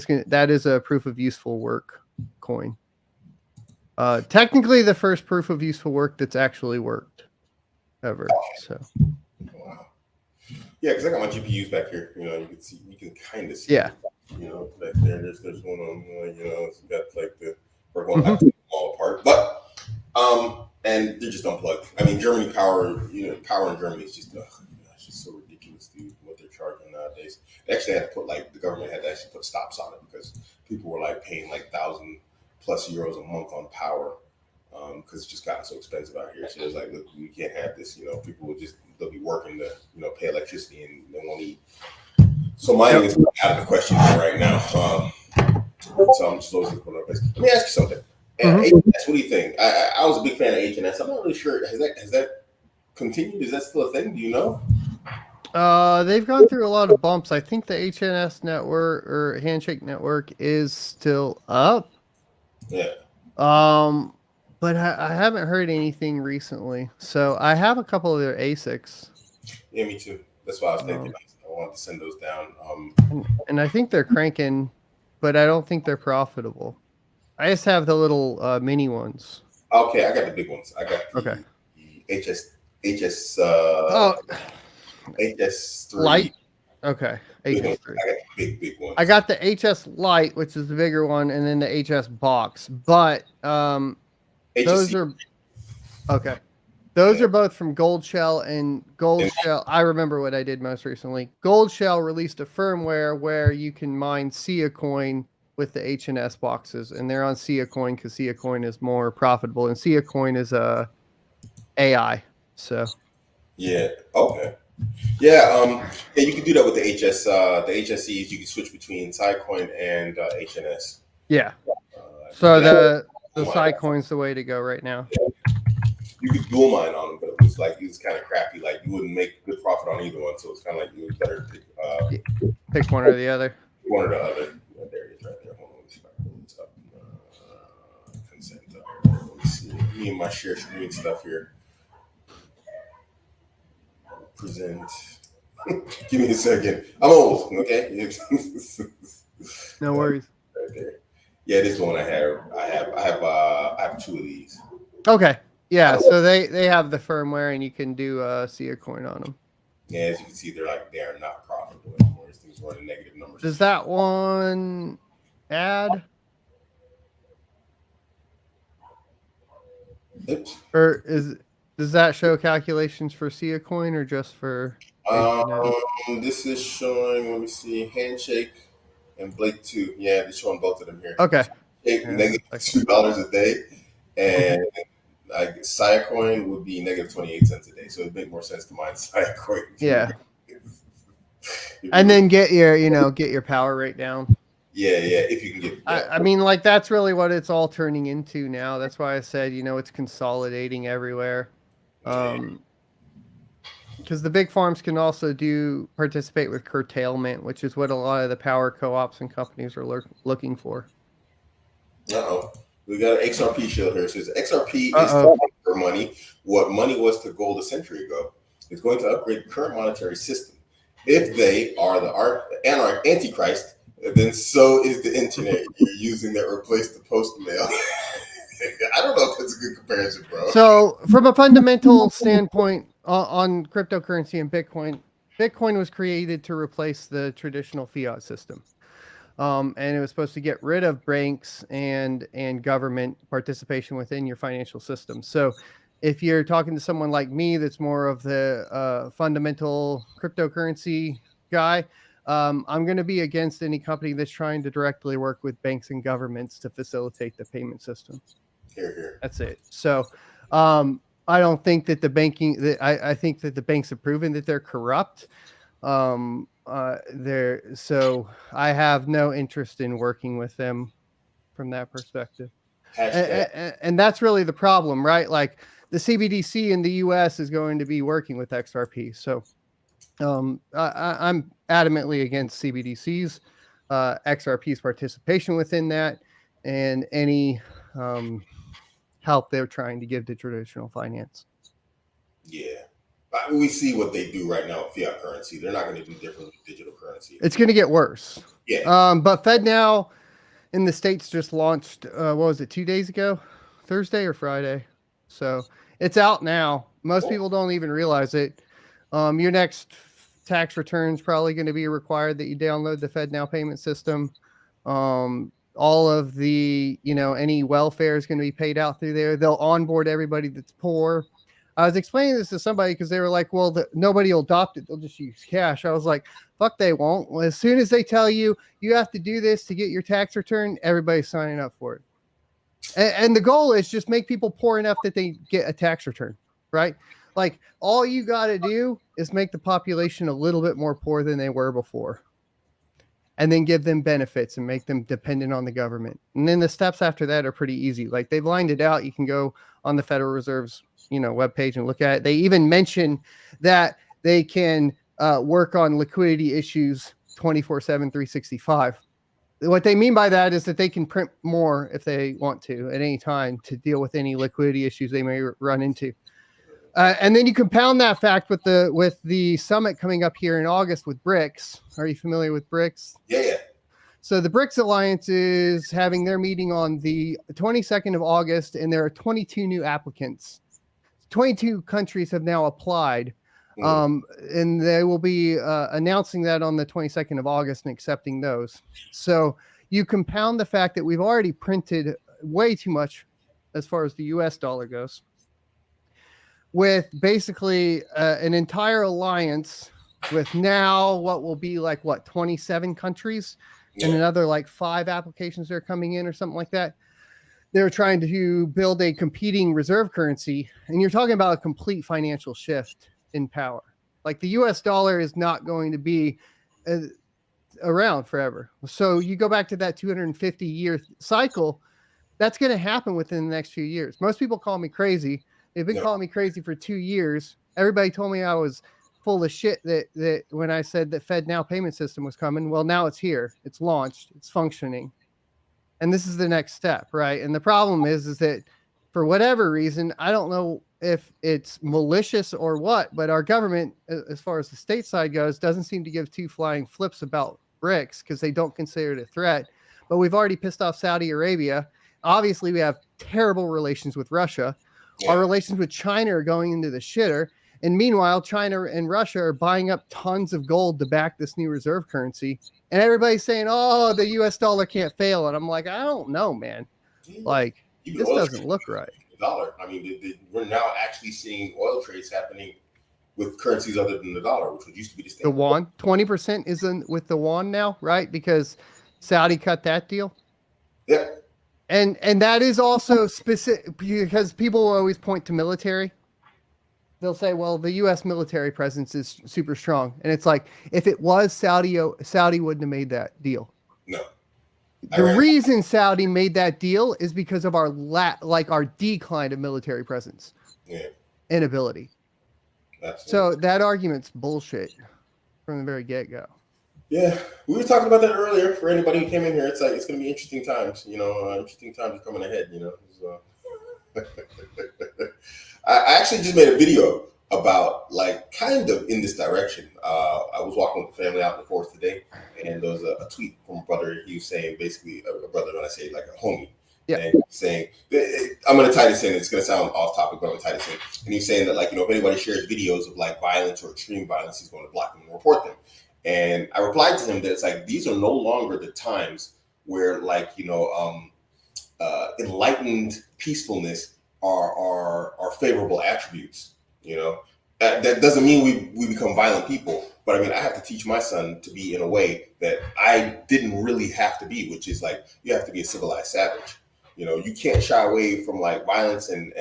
is a proof of useful work coin. Technically, the first proof of useful work that's actually worked ever. So, wow. Yeah, because I got my GPUs back here. You can kind of see. Yeah. Back there. There's one on. It's got we're going to fall apart, but and they're just unplugged. I mean, Germany power in Germany is just it's just so ridiculous, dude, what they're charging nowadays. They actually had to put the government had to actually put stops on it because people were paying €1,000+ a month on power because it's just gotten so expensive out here. So it's look, we can't have this. People will they'll be working to pay electricity and they won't eat. So mining is out of the question right now. So I'm just losing corner place. Let me ask you something. H&S, what do you think? I was a big fan of H&S. I'm not really sure. Has that continued? Is that still a thing? Do you know? They've gone through a lot of bumps. I think the HNS network or Handshake network is still up. Yeah. But I haven't heard anything recently. So I have a couple of their ASICs. Yeah, me too. That's why I was thinking. I wanted to send those down. And I think they're cranking, but I don't think they're profitable. I just have the little mini ones. Okay, I got the big ones. I got the HS HS3 Light. Okay, HS3. I got the big ones. I got the HS Lite, which is the bigger one, and then the HS Box. But those are okay. Those are both from Gold Shell and Gold Shell. I remember what I did most recently. Gold Shell released a firmware where you can mine Sia Coin with the H&S boxes, and they're on Sia Coin because Sia Coin is more profitable, and Sia Coin is AI. So yeah, okay, yeah, you can do that with the HSCs. You can switch between Sidecoin and H&S. Yeah. So the Sidecoin's the way to go right now. You could dual mine on them, but it was kind of crappy. Like you wouldn't make good profit on either one, so it's kind of like you would better pick one or the other. One or the other. There it is, right there. Hold on, let me see if I can pull this up. Consent. Let me see. Me and my share screen stuff here. Present. Give me a second. I'm old. Okay. No worries. Right there. Yeah, this is the one I have. I have two of these. Okay. Yeah, so they have the firmware, and you can do Sia Coin on them. Yeah, as you can see, they are not profitable anymore. Things running negative numbers. Does that one add? Oops. Or does that show calculations for Sia Coin or just for? This is showing. Let me see. Handshake and Blake 2. Yeah, they're showing both of them here. Okay. Negative $2 a day, and like Siacoin would be negative 28 cents a day. So it'd make more sense to mine Siacoin. Yeah. And then get your power rate down. Yeah. If you can get. I mean, like that's really what it's all turning into now. That's why I said, it's consolidating everywhere. Because the big farms can also participate with curtailment, which is what a lot of the power co-ops and companies are looking for. We got an XRP shield here. It says XRP is for money what money was to gold a century ago. It's going to upgrade the current monetary system. If they are the Antichrist, then so is the internet you're using that replaced the post mail. I don't know if that's a good comparison, bro. So from a fundamental standpoint on cryptocurrency and Bitcoin was created to replace the traditional fiat system. And it was supposed to get rid of banks and government participation within your financial system. So if you're talking to someone like me that's more of the fundamental cryptocurrency guy, I'm going to be against any company that's trying to directly work with banks and governments to facilitate the payment system. Here. That's it. So I don't think that I think that the banks have proven that they're corrupt. So I have no interest in working with them from that perspective. And that's really the problem, right? Like the CBDC in the US is going to be working with XRP. So I'm adamantly against CBDCs, XRP's participation within that, and any help they're trying to give to traditional finance. Yeah. We see what they do right now with fiat currency. They're not going to do different with digital currency. It's going to get worse. Yeah. But FedNow in the States just launched, what was it, 2 days ago? Thursday or Friday? So it's out now. Most people don't even realize it. Your next tax return is probably going to be required that you download the FedNow payment system. All of the, any welfare is going to be paid out through there. They'll onboard everybody that's poor. I was explaining this to somebody because they were like, well, nobody will adopt it. They'll just use cash. I was like, fuck, they won't. Well, as soon as they tell you, you have to do this to get your tax return, everybody's signing up for it. And the goal is just make people poor enough that they get a tax return, right? Like all you got to do is make the population a little bit more poor than they were before. and then give them benefits and make them dependent on the government. And then the steps after that are pretty easy. Like they've lined it out. You can go on the Federal Reserve's, webpage and look at it. They even mention that they can work on liquidity issues 24/7, 365. What they mean by that is that they can print more if they want to at any time to deal with any liquidity issues they may run into. And then you compound that fact with the summit coming up here in August with BRICS. Are you familiar with BRICS? Yeah. So the BRICS Alliance is having their meeting on the 22nd of August, and there are 22 new applicants. 22 countries have now applied, and they will be announcing that on the 22nd of August and accepting those. So you compound the fact that we've already printed way too much as far as the US dollar goes, with basically an entire alliance with now what will be 27 countries and another 5 applications that are coming in or something like that. They're trying to build a competing reserve currency, and you're talking about a complete financial shift in power. Like the US dollar is not going to be around forever. So you go back to that 250-year cycle, that's going to happen within the next few years. Most people call me crazy. They've been calling me crazy for 2 years. Everybody told me I was full of shit that when I said that FedNow payment system was coming. Well, now it's here. It's launched. It's functioning. And this is the next step, right? And the problem is that for whatever reason, I don't know if it's malicious or what, but our government, as far as the state side goes, doesn't seem to give two flying flips about BRICS because they don't consider it a threat. But we've already pissed off Saudi Arabia. Obviously, we have terrible relations with Russia. Yeah. Our relations with China are going into the shitter. And meanwhile, China and Russia are buying up tons of gold to back this new reserve currency. And everybody's saying, oh, the US dollar can't fail. And I'm like, I don't know, man. Like, this doesn't look right. The dollar. I mean, we're now actually seeing oil trades happening with currencies other than the dollar, which used to be the state. The yuan, 20% is in with the yuan now, right? Because Saudi cut that deal. Yeah. And that is also specific because people always point to military. They'll say, well, the U.S. military presence is super strong. And it's like, if it was Saudi wouldn't have made that deal. No. The reason Saudi made that deal is because of our our decline of military presence and ability. Absolutely. So that argument's bullshit from the very get-go. Yeah, we were talking about that earlier. For anybody who came in here, it's like it's going to be interesting times. Interesting times are coming ahead. So. I actually just made a video about kind of in this direction. I was walking with the family out in the forest today, and there was a tweet from a brother. He was saying basically a brother, when I say like a homie, and saying, I'm going to tie this in. It's going to sound off topic, but I'm going to tie this in. And he's saying that if anybody shares videos of violence or extreme violence, he's going to block them and report them. And I replied to him that it's these are no longer the times where enlightened peacefulness are favorable attributes. That doesn't mean we become violent people, but I mean I have to teach my son to be in a way that I didn't really have to be, which is you have to be a civilized savage. You can't shy away from violence and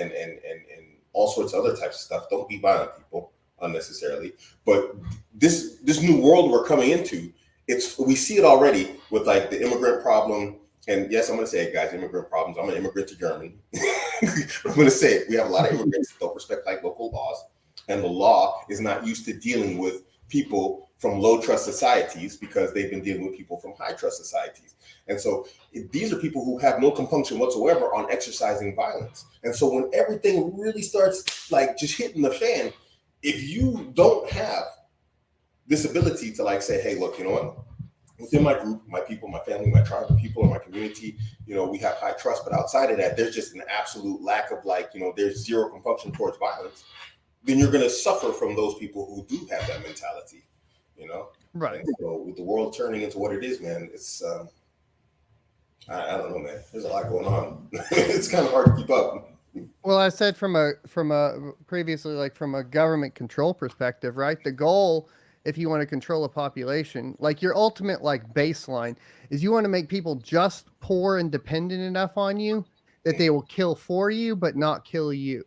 all sorts of other types of stuff. Don't be violent people unnecessarily. But this new world we're coming into, we see it already with the immigrant problem. And yes, I'm going to say it, guys, immigrant problems. I'm an immigrant to Germany. I'm going to say it. We have a lot of immigrants that don't respect local laws. And the law is not used to dealing with people from low trust societies because they've been dealing with people from high trust societies. And so these are people who have no compunction whatsoever on exercising violence. And so when everything really starts just hitting the fan, if you don't have this ability to say, hey, look, you know what? Within my group, my people, my family, my tribe of people, or my community, we have high trust. But outside of that, there's just an absolute lack of there's zero compunction towards violence. Then you're going to suffer from those people who do have that mentality, Right. And so with the world turning into what it is, man, it's, I don't know, man. There's a lot going on. It's kind of hard to keep up. Well, I said from a previously, from a government control perspective, right? The goal, if you want to control a population, your ultimate baseline is you want to make people just poor and dependent enough on you that they will kill for you, but not kill you.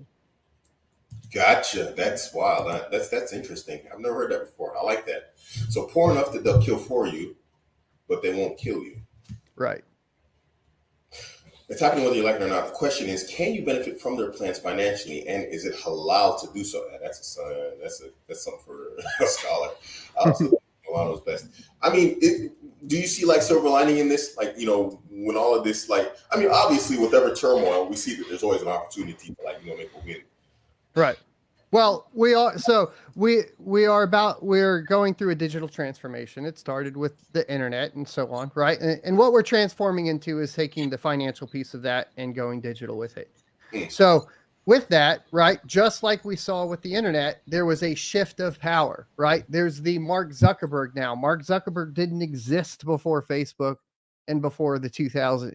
Gotcha. That's wild. That's interesting. I've never heard that before. I like that. So poor enough that they'll kill for you, but they won't kill you. Right. It's happening whether you like it or not. The question is, can you benefit from their plans financially, and is it halal to do so? That's something for a scholar. Milano's best. I mean, do you see like silver lining in this? Like, when all of this, like, I mean, obviously with every turmoil, we see that there's always an opportunity to, like, make a win. Right. Well, we're going through a digital transformation. It started with the internet and so on, right? And what we're transforming into is taking the financial piece of that and going digital with it. So with that, right, just like we saw with the internet, there was a shift of power, right? There's the Mark Zuckerberg now. Mark Zuckerberg didn't exist before Facebook and before the 2000s.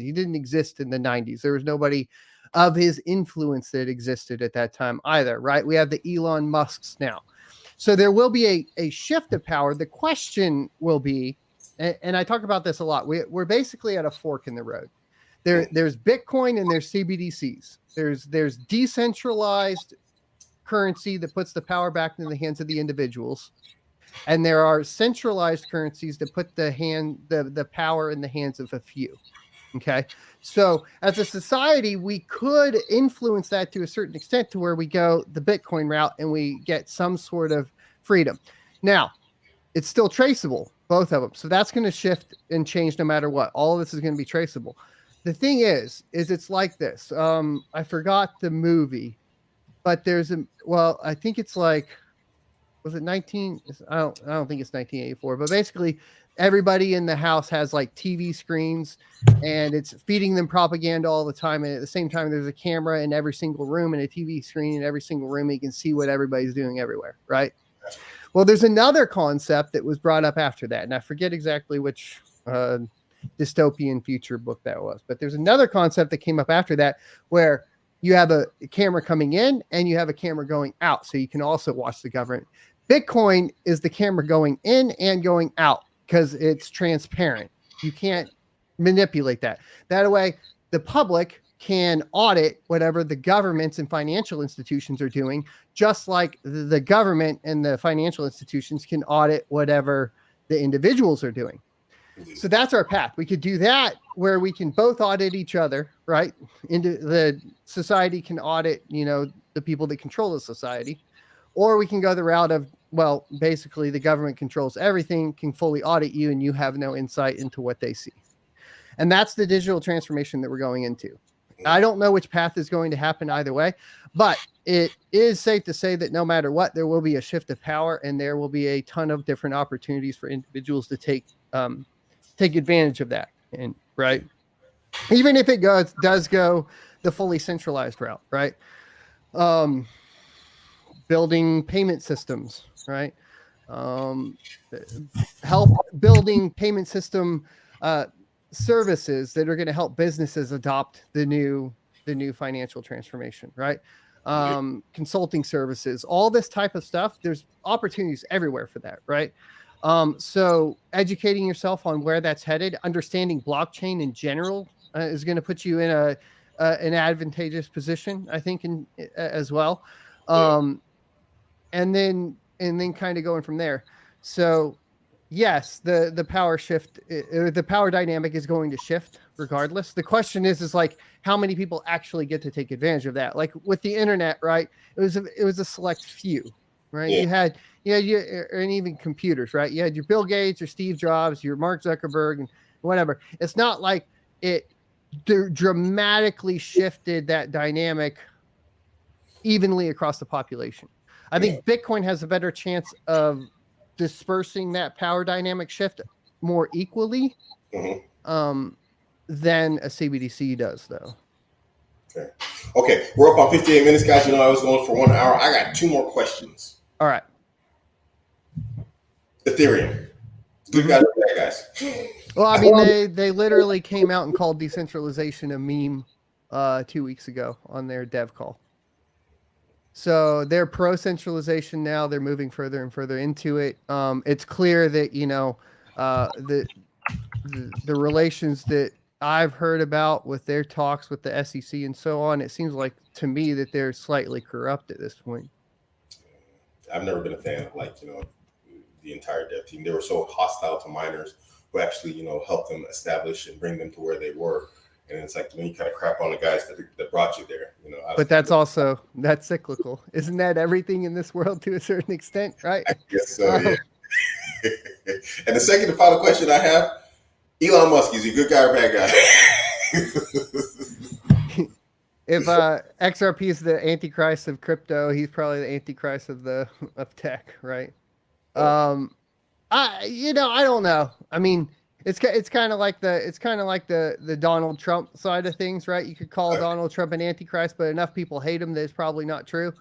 He didn't exist in the 90s. There was nobody of his influence that existed at that time either, right? We have the Elon Musks now. So there will be a shift of power. The question will be, and I talk about this a lot, we're basically at a fork in the road. There's Bitcoin and there's CBDCs. There's decentralized currency that puts the power back in the hands of the individuals. And there are centralized currencies that put the power in the hands of a few. Okay. So as a society, we could influence that to a certain extent to where we go the Bitcoin route and we get some sort of freedom. Now, it's still traceable, both of them. So that's going to shift and change no matter what. All of this is going to be traceable. The thing is it's like this. I forgot the movie, but I think it's like, was it 19? I don't think it's 1984, but basically everybody in the house has like TV screens and it's feeding them propaganda all the time. And at the same time, there's a camera in every single room and a TV screen in every single room. And you can see what everybody's doing everywhere. Right. Well, there's another concept that was brought up after that. And I forget exactly which dystopian future book that was, but there's another concept that came up after that where you have a camera coming in and you have a camera going out. So you can also watch the government. Bitcoin is the camera going in and going out because it's transparent. You can't manipulate that. That way, the public can audit whatever the governments and financial institutions are doing, just like the government and the financial institutions can audit whatever the individuals are doing. So that's our path. We could do that where we can both audit each other, right? The society can audit, the people that control the society, or we can go the route of, well, basically the government controls everything, can fully audit you, and you have no insight into what they see. And that's the digital transformation that we're going into. I don't know which path is going to happen either way, but it is safe to say that no matter what, there will be a shift of power and there will be a ton of different opportunities for individuals to take advantage of that. And right. Even if it does go the fully centralized route, right? Building payment systems, right? Help building payment system services that are going to help businesses adopt the new financial transformation, right? Consulting services, all this type of stuff. There's opportunities everywhere for that, right? So educating yourself on where that's headed, understanding blockchain in general is going to put you in an advantageous position, I think, as well. And then kind of going from there. So yes, the power shift, the power dynamic is going to shift regardless. The question is like how many people actually get to take advantage of that? Like with the internet, right? It was a select few, right? Yeah. And even computers, right? You had your Bill Gates, your Steve Jobs, your Mark Zuckerberg, and whatever. It's not like it dramatically shifted that dynamic evenly across the population. I think Bitcoin has a better chance of dispersing that power dynamic shift more equally than a CBDC does, though. Okay. We're up on 58 minutes, guys. I was going for 1 hour. I got 2 more questions. All right. Ethereum. Good guys. Well, I mean, they literally came out and called decentralization a meme 2 weeks ago on their dev call. So they're pro-centralization now. They're moving further and further into it. It's clear that, the relations that I've heard about with their talks with the SEC and so on, it seems like to me that they're slightly corrupt at this point. I've never been a fan of the entire dev team. They were so hostile to minors who actually, helped them establish and bring them to where they were. And it's like, you kind of crap on the guys that brought you there, But that's cyclical. Isn't that everything in this world to a certain extent, right? I guess so, yeah. And the second and final question I have, Elon Musk, is he a good guy or bad guy? If XRP is the antichrist of crypto, he's probably the antichrist of tech, right? I don't know. I mean, it's kind of like the Donald Trump side of things, right? You could call Donald Trump an antichrist, but enough people hate him that it's probably not true.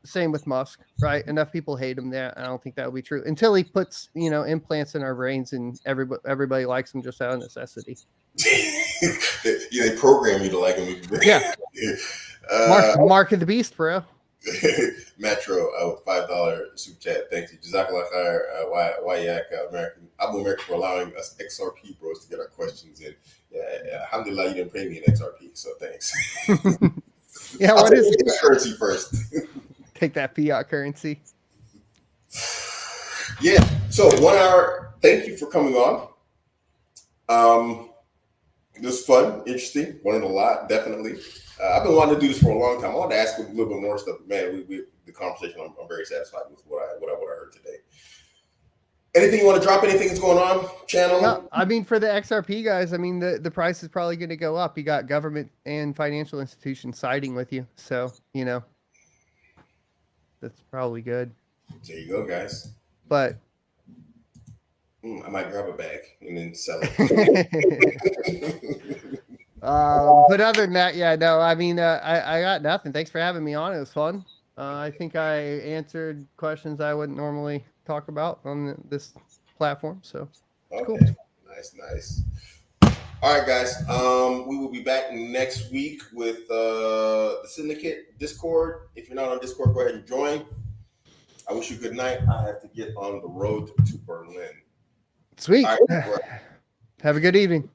Same with Musk, right? Enough people hate him that I don't think that would be true until he puts, implants in our brains and everybody likes him just out of necessity. They program you to like him. Yeah. Mark of the beast, bro. Metro with $5 super chat. Thank you. Jazakallah khair. Abuamerican for allowing us XRP bros to get our questions in. Yeah, alhamdulillah, you didn't pay me in XRP, so thanks. Yeah, what is the currency first? Take that fiat currency. Yeah. So 1 hour. Thank you for coming on. This was fun, interesting, learned a lot, definitely. I've been wanting to do this for a long time. I wanted to ask a little bit more stuff. Man, the conversation, I'm very satisfied with what I heard today. Anything you want to drop? Anything that's going on? Channel? No, I mean, for the XRP guys, I mean, the price is probably going to go up. You got government and financial institutions siding with you. So, that's probably good. There you go, guys. But I might grab a bag and then sell it. But other than that, yeah, no, I mean, I got nothing. Thanks for having me on. It was fun. I think I answered questions I wouldn't normally talk about on this platform. So okay, cool. Nice. All right, guys. We will be back next week with the Syndicate Discord. If you're not on Discord, go ahead and join. I wish you good night. I have to get on the road to Berlin. Sweet. All right, have a good evening.